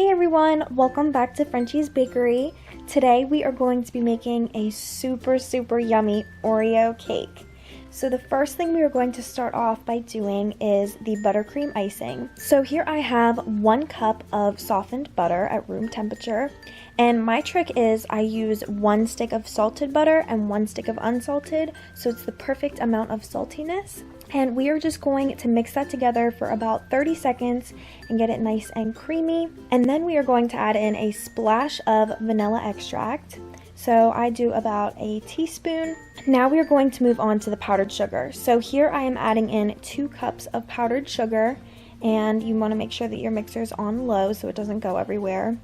Hey everyone, welcome back to Frenchie's Bakery. Today we are going to be making a super yummy Oreo cake. So the first thing we are going to start off by doing is the buttercream icing. So here I have 1 cup of softened butter at room temperature. And my trick is I use 1 stick of salted butter and 1 stick of unsalted, so it's the perfect amount of saltiness. And we are just going to mix that together for about 30 seconds and get it nice and creamy. And then we are going to add in a splash of vanilla extract. So I do about a teaspoon. Now we are going to move on to the powdered sugar. So here I am adding in 2 cups of powdered sugar, and you want to make sure that your mixer is on low so it doesn't go everywhere.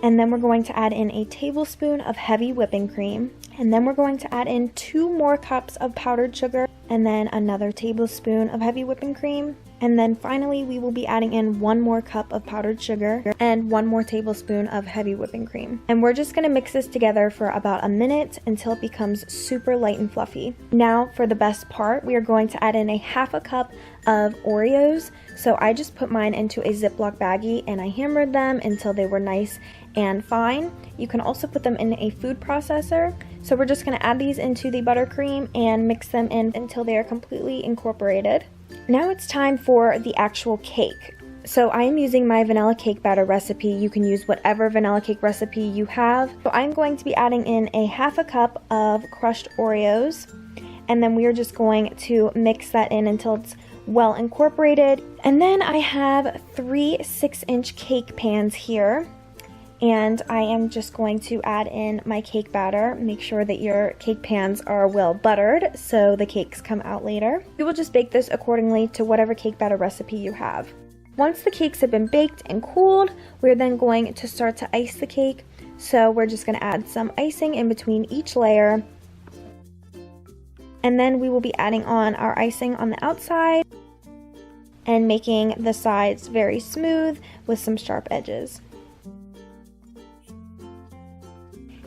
And then we're going to add in a tablespoon of heavy whipping cream. And then we're going to add in 2 more cups of powdered sugar and then another tablespoon of heavy whipping cream. And then finally we will be adding in 1 more cup of powdered sugar and 1 more tablespoon of heavy whipping cream. And we're just going to mix this together for about a minute until it becomes super light and fluffy. Now for the best part, we are going to add in a 1/2 cup of Oreos. So I just put mine into a Ziploc baggie and I hammered them until they were nice and fine. You can also put them in a food processor. So we're just going to add these into the buttercream and mix them in until they are completely incorporated. Now it's time for the actual cake. So I am using my vanilla cake batter recipe. You can use whatever vanilla cake recipe you have. So I'm going to be adding in a 1/2 cup of crushed Oreos. And then we are just going to mix that in until it's well incorporated. And then I have 3 6-inch cake pans here. And I am just going to add in my cake batter. Make sure that your cake pans are well buttered so the cakes come out later. You will just bake this accordingly to whatever cake batter recipe you have. Once the cakes have been baked and cooled, we're then going to start to ice the cake. So we're just going to add some icing in between each layer. And then we will be adding on our icing on the outside and making the sides very smooth with some sharp edges.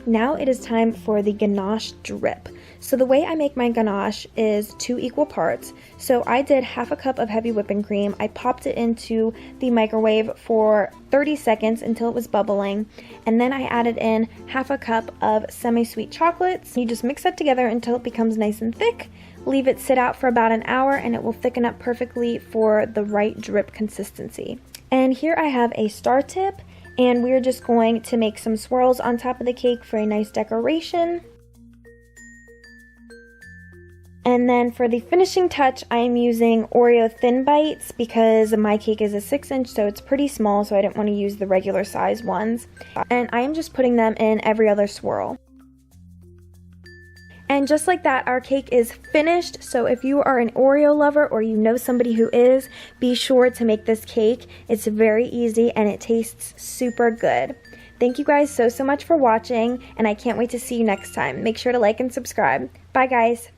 Now it is time for the ganache drip. So the way I make my ganache is 2 equal parts. So I did 1/2 cup of heavy whipping cream. I popped it into the microwave for 30 seconds until it was bubbling. And then I added in 1/2 cup of semi-sweet chocolates. You just mix that together until it becomes nice and thick. Leave it sit out for about an hour and it will thicken up perfectly for the right drip consistency. And here I have a star tip. And we're just going to make some swirls on top of the cake for a nice decoration. And then for the finishing touch, I am using Oreo thin bites because my cake is a 6-inch, so it's pretty small, so I didn't want to use the regular size ones. And I am just putting them in every other swirl. And just like that, our cake is finished. So if you are an Oreo lover or you know somebody who is, be sure to make this cake. It's very easy and it tastes super good. Thank you guys so much for watching, and I can't wait to see you next time. Make sure to like and subscribe. Bye guys.